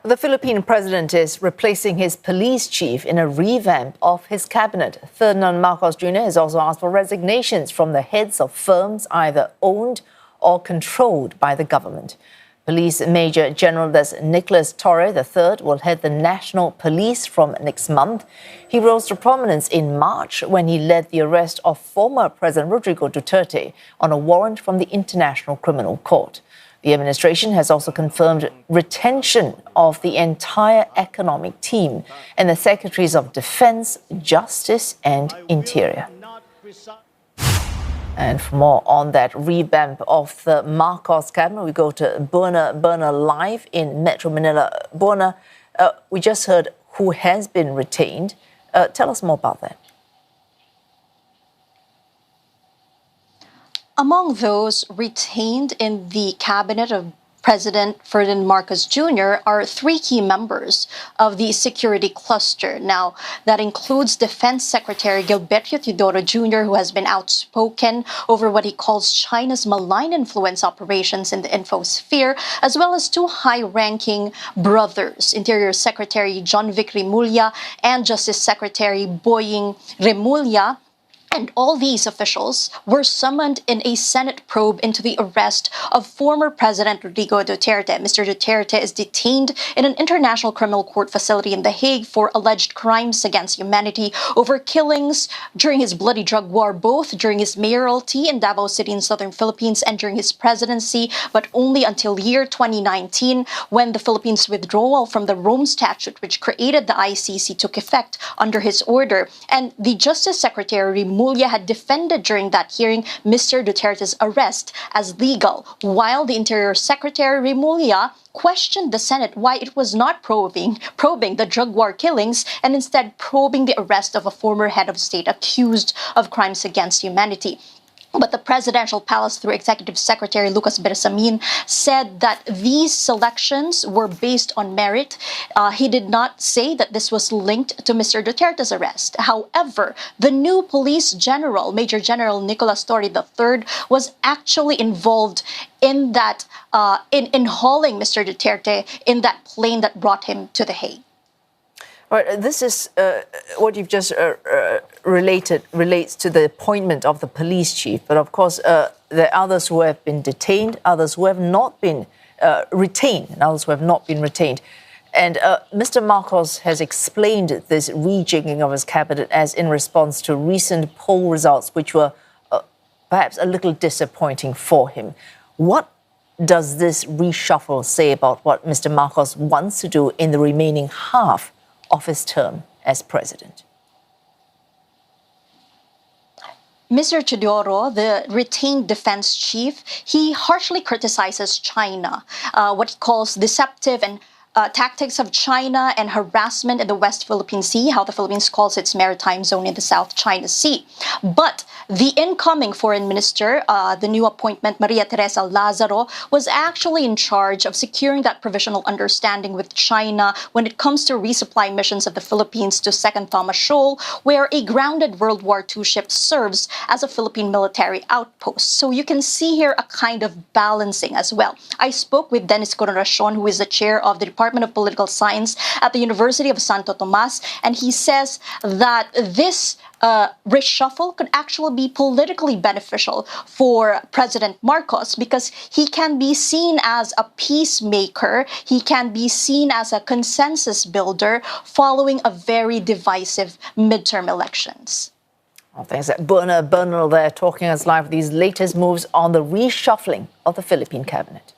The Philippine president is replacing his police chief in a revamp of his cabinet. Ferdinand Marcos Jr. has also asked for resignations from the heads of firms either owned or controlled by the government. Police Major-General Nicolas Torre III will head the national police from next month. He rose to prominence in March when he led the arrest of former President Rodrigo Duterte on a warrant from the International Criminal Court. The administration has also confirmed retention of the entire economic team and the secretaries of Defense, Justice and Interior. And for more on that revamp of the Marcos cabinet, we go to Buena Bernal live in Metro Manila. Buena, we just heard who has been retained. Tell us more about that. Among those retained in the cabinet of President Ferdinand Marcos Jr. are three key members of the security cluster. Now, that includes Defense Secretary Gilberto Teodoro Jr., who has been outspoken over what he calls China's malign influence operations in the infosphere, as well as two high-ranking brothers, Interior Secretary John Vic Remulla and Justice Secretary Boying Remulla. And all these officials were summoned in a Senate probe into the arrest of former President Rodrigo Duterte. Mr. Duterte is detained in an international criminal court facility in The Hague for alleged crimes against humanity over killings during his bloody drug war, both during his mayoralty in Davao City in southern Philippines and during his presidency, but only until year 2019 when the Philippines' withdrawal from the Rome Statute, which created the ICC, took effect under his order. And the Justice Secretary Remulla had defended during that hearing Mr. Duterte's arrest as legal, while the Interior Secretary Remulla questioned the Senate why it was not probing the drug war killings and instead probing the arrest of a former head of state accused of crimes against humanity. But the presidential palace, through Executive Secretary Lucas Bersamin, said that these selections were based on merit. He did not say that this was linked to Mr. Duterte's arrest. However, the new police general, Major-General Nicolas Torre III, was actually involved in that, in hauling Mr. Duterte in that plane that brought him to The Hague. All right, this is what you've just relates to the appointment of the police chief. But of course, there are others who have been detained, others who have not been retained, and others who have not been retained. And Mr. Marcos has explained this rejigging of his cabinet as in response to recent poll results, which were perhaps a little disappointing for him. What does this reshuffle say about what Mr. Marcos wants to do in the remaining half of his term as president? Mr. Teodoro, the retained defense chief, he harshly criticizes China, what he calls deceptive and tactics of China and harassment in the West Philippine Sea, how the Philippines calls its maritime zone in the South China Sea. But the incoming foreign minister, the new appointment, Maria Teresa Lazaro, was actually in charge of securing that provisional understanding with China when it comes to resupply missions of the Philippines to Second Thomas Shoal, where a grounded World War II ship serves as a Philippine military outpost. So you can see here a kind of balancing as well. I spoke with Dennis Coronacion, who is the chair of the Department of Political Science at the University of Santo Tomas, and he says that this reshuffle could actually be politically beneficial for President Marcos because he can be seen as a peacemaker, he can be seen as a consensus builder following a very divisive midterm elections. Well, thanks. Buena Bernal there talking us live with these latest moves on the reshuffling of the Philippine cabinet.